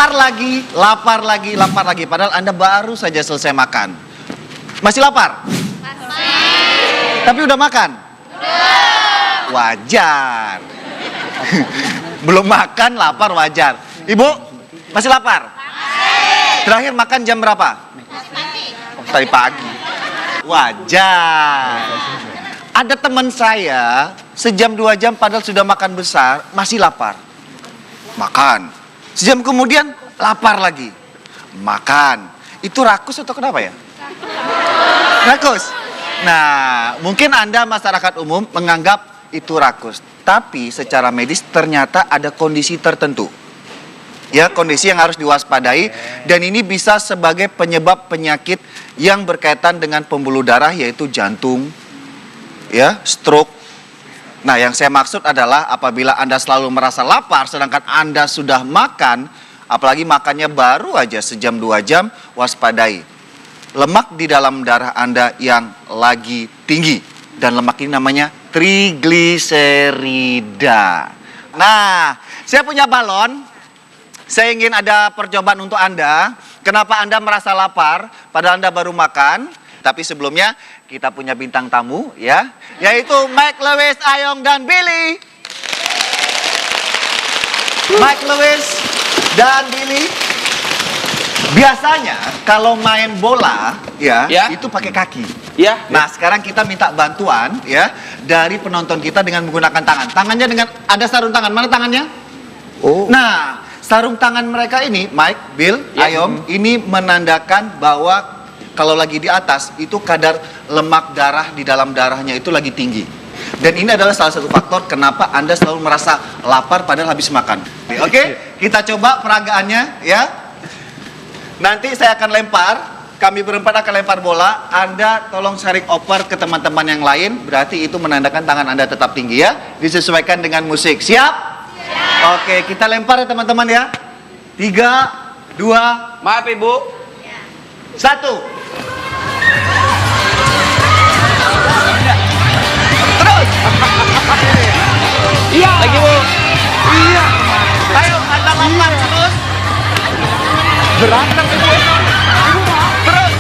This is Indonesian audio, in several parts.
lapar lagi, lapar lagi, lapar lagi. Padahal Anda baru saja selesai makan. Masih lapar? Masih. Tapi udah makan? Belum. Wajar. Belum makan, lapar, wajar. Ibu, masih lapar? Masih. Terakhir makan jam berapa? Tadi pagi. Wajar. Ada teman saya, sejam 2 jam padahal sudah makan besar, masih lapar. Makan. Sejam kemudian, lapar lagi. Makan. Itu rakus atau kenapa ya? Rakus. Nah, mungkin Anda masyarakat umum menganggap itu rakus. Tapi secara medis ternyata ada kondisi tertentu. Ya, kondisi yang harus diwaspadai. Dan ini bisa sebagai penyebab penyakit yang berkaitan dengan pembuluh darah, yaitu jantung, ya, stroke. Nah, yang saya maksud adalah apabila Anda selalu merasa lapar sedangkan Anda sudah makan, apalagi makannya baru aja sejam 2 jam, waspadai. Lemak di dalam darah Anda yang lagi tinggi. Dan lemak ini namanya trigliserida. Nah, saya punya balon. Saya ingin ada percobaan untuk Anda. Kenapa Anda merasa lapar padahal Anda baru makan? Tapi sebelumnya kita punya bintang tamu, ya, yaitu Mike Lewis, Ayong, dan Billy. Mike Lewis dan Billy. Biasanya kalau main bola, ya, itu pakai kaki. Ya. Nah, sekarang kita minta bantuan, ya, dari penonton kita dengan menggunakan tangan. Tangannya dengan ada sarung tangan. Mana tangannya? Oh. Nah, sarung tangan mereka ini, Mike, Bill, Ayom, ini menandakan bahwa kalau lagi di atas, itu kadar lemak darah di dalam darahnya itu lagi tinggi. Dan ini adalah salah satu faktor kenapa Anda selalu merasa lapar padahal habis makan. Oke, kita coba peragaannya, ya. Nanti saya akan lempar, kami berempat akan lempar bola. Anda tolong sharing over ke teman-teman yang lain, berarti itu menandakan tangan Anda tetap tinggi, ya. Disesuaikan dengan musik. Siap? Siap. Oke, kita lempar ya teman-teman, ya. 3, 2, Maaf Ibu. 1. Terus. Iya. Lagi Bu. Iya. Ayo, Anda lempar terus. Berantem Ibu. Terus.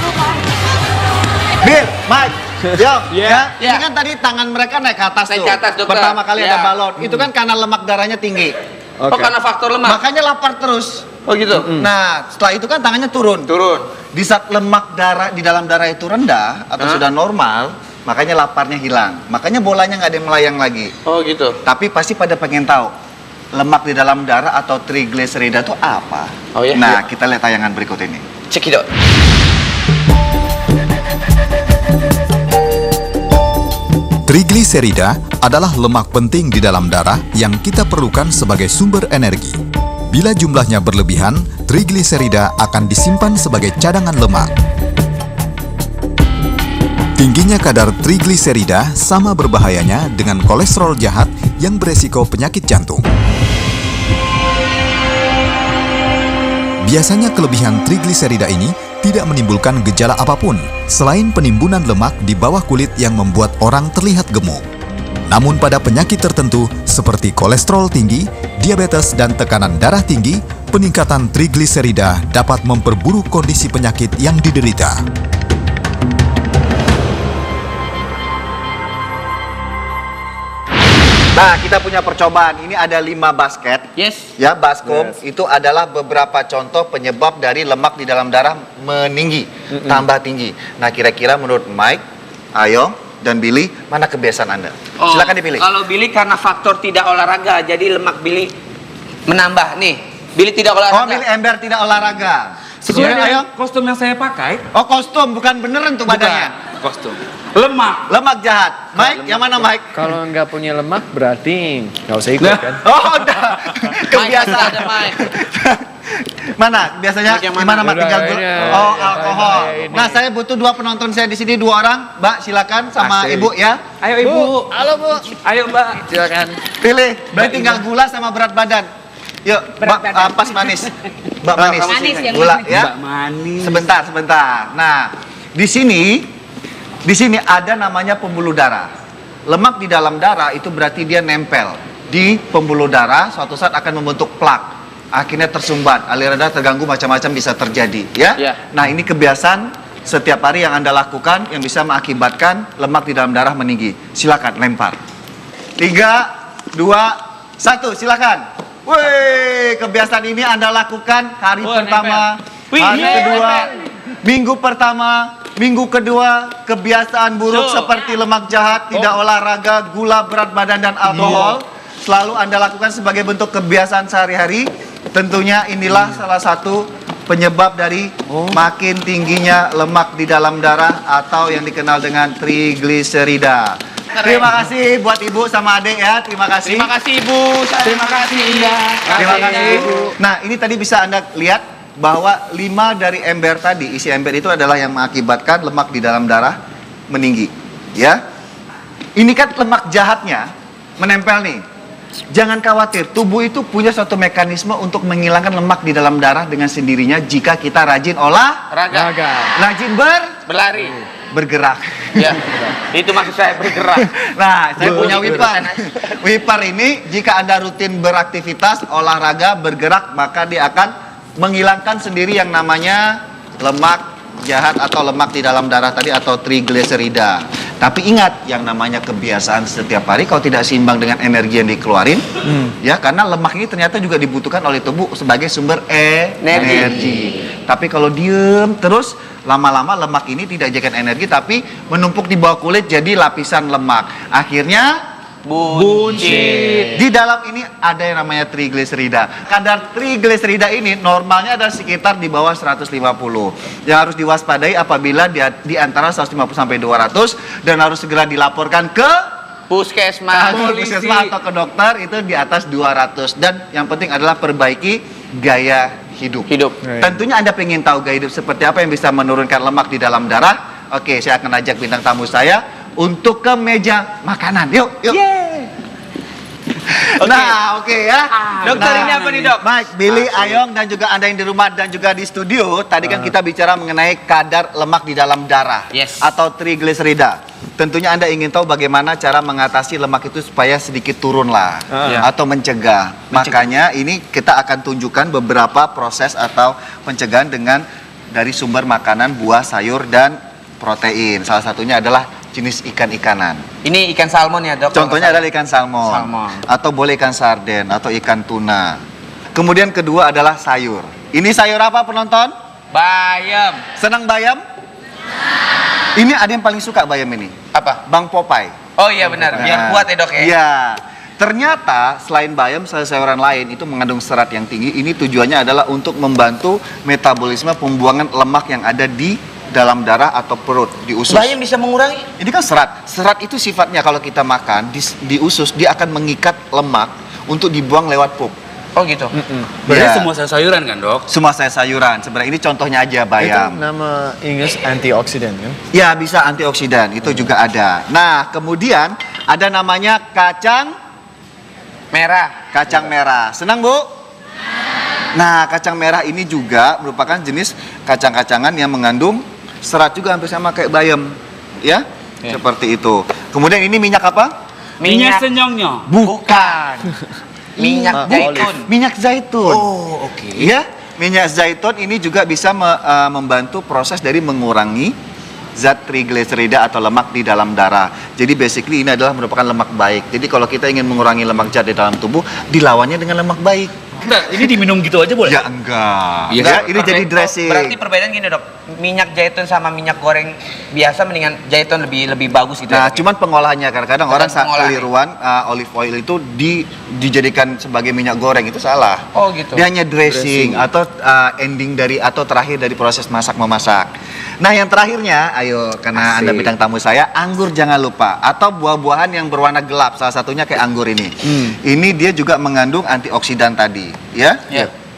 Bill, Mike, yo, Ya. Ini kan tadi tangan mereka naik ke atas Naik tuh. ke atas, dokter. Pertama kali Ya. ada balon. Itu kan karena lemak darahnya tinggi. Oh, karena faktor lemak. Makanya lapar terus. Oh gitu. Nah, setelah itu kan tangannya turun. Turun. Di saat lemak darah di dalam darah itu rendah atau sudah normal, makanya laparnya hilang. Makanya bolanya nggak ada yang melayang lagi. Oh gitu. Tapi pasti pada pengen tahu lemak di dalam darah atau trigliserida itu apa? Oh, iya? Nah, Iya. kita lihat tayangan berikut ini. Check it out. Trigliserida adalah lemak penting di dalam darah yang kita perlukan sebagai sumber energi. Bila jumlahnya berlebihan, trigliserida akan disimpan sebagai cadangan lemak. Tingginya kadar trigliserida sama berbahayanya dengan kolesterol jahat yang beresiko penyakit jantung. Biasanya kelebihan trigliserida ini tidak menimbulkan gejala apapun selain penimbunan lemak di bawah kulit yang membuat orang terlihat gemuk. Namun pada penyakit tertentu seperti kolesterol tinggi, diabetes, dan tekanan darah tinggi, peningkatan trigliserida dapat memperburuk kondisi penyakit yang diderita. Nah, kita punya percobaan. Ini ada 5 basket. Yes. Ya, baskom itu adalah beberapa contoh penyebab dari lemak di dalam darah meninggi, tambah tinggi. Nah, kira-kira menurut Mike, Ayo, dan Billy, mana kebiasaan Anda? Oh, Silakan dipilih. Kalau Billy karena faktor tidak olahraga, jadi lemak Billy menambah nih. Billy tidak olahraga. Oh, Billy ember tidak olahraga. Sesuai Ayo. dengan kostum yang saya pakai. Oh, kostum, bukan beneran tuh badannya. Kostum. Lemak. Lemak jahat. Mike, yang mana Mike? Kalau nggak punya lemak berarti nggak usah ikut kan? Oh, udah. Kebiasaan. Ada Mike. Mana? Biasanya Mike yang di mana mana? Mak tinggal Udah, gula? ini, Oh, ya, alkohol. kayak ini. Nah, saya butuh 2 penonton saya di sini, 2 orang. Mbak, silakan sama Asik. Ibu ya. Ayo Ibu. Halo Bu. Ayo Mbak. Silakan. Pilih. Berarti tinggal gula sama berat badan. Yuk, Mbak, pas manis. Mbak manis. Manis yang Gula manis. ya. Mbak manis. Sebentar. Nah, di sini ada namanya pembuluh darah. Lemak di dalam darah itu berarti dia nempel di pembuluh darah, suatu saat akan membentuk plak. akhirnya tersumbat, aliran darah terganggu, macam-macam bisa terjadi, ya. Ya. Nah, ini kebiasaan setiap hari yang Anda lakukan yang bisa mengakibatkan lemak di dalam darah meninggi. Silakan lempar. 3, 2, 1, silakan. Woi, kebiasaan ini Anda lakukan hari pertama, hari kedua, minggu pertama, minggu kedua. Kebiasaan buruk seperti lemak jahat, tidak olahraga, gula, berat badan, dan alkohol selalu Anda lakukan sebagai bentuk kebiasaan sehari-hari. Tentunya inilah salah satu penyebab dari makin tingginya lemak di dalam darah atau yang dikenal dengan trigliserida. Terima kasih buat Ibu sama Adik ya. Terima kasih. Terima kasih Ibu. Terima kasih Indah. Terima kasih Ibu. Nah, ini tadi bisa Anda lihat bahwa 5 dari ember tadi, isi ember itu adalah yang mengakibatkan lemak di dalam darah meninggi. Ya. Ini kan lemak jahatnya menempel nih. Jangan khawatir, tubuh itu punya suatu mekanisme untuk menghilangkan lemak di dalam darah dengan sendirinya jika kita rajin Raga. rajin Berlari. bergerak. Ya. Itu maksud saya bergerak. Nah, saya punya Wipar. Wipar ini jika Anda rutin beraktivitas, olahraga, bergerak, maka dia akan menghilangkan sendiri yang namanya lemak jahat atau lemak di dalam darah tadi atau trigliserida. Tapi ingat, yang namanya kebiasaan setiap hari kalau tidak seimbang dengan energi yang dikeluarin, ya, karena lemak ini ternyata juga dibutuhkan oleh tubuh sebagai sumber energi. Tapi kalau diem terus, lama-lama lemak ini tidak jadikan energi tapi menumpuk di bawah kulit jadi lapisan lemak. Akhirnya buncit. Di dalam ini ada yang namanya trigliserida. Kadar trigliserida ini normalnya adalah sekitar di bawah 150. Yang harus diwaspadai apabila di antara 150 sampai 200 dan harus segera dilaporkan ke Puskesmas. atau ke dokter itu di atas 200. Dan yang penting adalah perbaiki gaya hidup. Tentunya Anda pengen tahu gaya hidup seperti apa yang bisa menurunkan lemak di dalam darah. Oke, saya akan ajak bintang tamu saya untuk ke meja makanan. Yuk. Nah, oke ya. Dokter, ini apa nih, Dok? Baik, Billy, Ayong, dan juga Anda yang di rumah dan juga di studio. Tadi kan kita bicara mengenai kadar lemak di dalam darah. Yes. Atau trigliserida. Tentunya Anda ingin tahu bagaimana cara mengatasi lemak itu supaya sedikit turun lah. Atau mencegah. Makanya ini kita akan tunjukkan beberapa proses atau pencegahan dengan dari sumber makanan, buah, sayur, dan protein. Salah satunya adalah jenis ikan-ikanan. Ini ikan salmon ya, Dok? Contohnya adalah ikan salmon. Atau boleh ikan sarden atau ikan tuna. Kemudian kedua adalah sayur. Ini sayur apa penonton? Bayam. Senang bayam? Ini ada yang paling suka bayam ini. Apa? Bang Popeye. Oh iya benar, biar kuat ya, Dok ya. Iya. Ternyata selain bayam, sayur-sayuran lain itu mengandung serat yang tinggi. Ini tujuannya adalah untuk membantu metabolisme pembuangan lemak yang ada di dalam darah atau perut, di usus. Bayam bisa mengurangi? Ini kan serat. Serat itu sifatnya kalau kita makan di usus dia akan mengikat lemak untuk dibuang lewat pup. Oh gitu. Berarti Ya. semua sayuran kan, Dok? Semua sayuran. Sebenarnya ini contohnya aja Itu bayam. nama Inggris antioksidan kan? Ya, bisa antioksidan. Itu juga ada. Nah, kemudian ada namanya kacang merah. Senang, Bu? Nah, kacang merah ini juga merupakan jenis kacang-kacangan yang mengandung serat juga hampir sama kayak bayam. Ya? Seperti itu. Kemudian ini minyak apa? Minyak senyongnya. Bukan. Minyak zaitun. Minyak zaitun. Oh, oke. Ya, minyak zaitun ini juga bisa membantu proses dari mengurangi zat trigliserida atau lemak di dalam darah. Jadi basically ini adalah merupakan lemak baik. Jadi kalau kita ingin mengurangi lemak jahat di dalam tubuh, dilawannya dengan lemak baik. Bentar, ini diminum gitu aja boleh? Ya enggak. Iya, Ya, ini jadi dressing. Berarti perbedaan gini, Dok. Minyak zaitun sama minyak goreng biasa mendingan zaitun lebih bagus gitu. Nah, ya, Dok? cuman pengolahannya kadang-kadang orang pengolahan. keliruan olive oil itu dijadikan sebagai minyak goreng itu salah. Oh, gitu. Dia hanya dressing atau ending dari atau terakhir dari proses masak-memasak. Nah, yang terakhirnya, ayo karena Anda bintang tamu saya, anggur jangan lupa atau buah-buahan yang berwarna gelap, salah satunya kayak anggur ini. Ini dia juga mengandung antioksidan tadi, ya.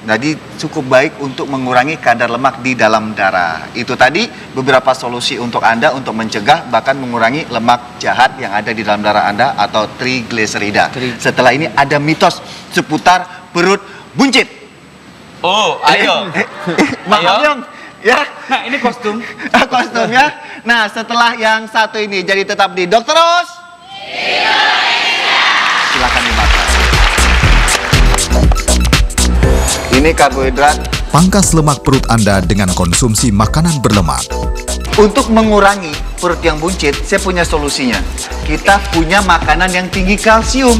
Jadi cukup baik untuk mengurangi kadar lemak di dalam darah. Itu tadi beberapa solusi untuk Anda untuk mencegah bahkan mengurangi lemak jahat yang ada di dalam darah Anda atau trigliserida. Setelah ini ada mitos seputar perut buncit. Oh, ayo. Maaf, Yong. Ya, Nah, ini kostum. kostumnya. Nah, setelah yang satu ini jadi tetap di Dokter Os Indonesia. Silakan dimakan. Ini karbohidrat. Pangkas lemak perut Anda dengan konsumsi makanan berlemak. Untuk mengurangi perut yang buncit, saya punya solusinya. Kita punya makanan yang tinggi kalsium.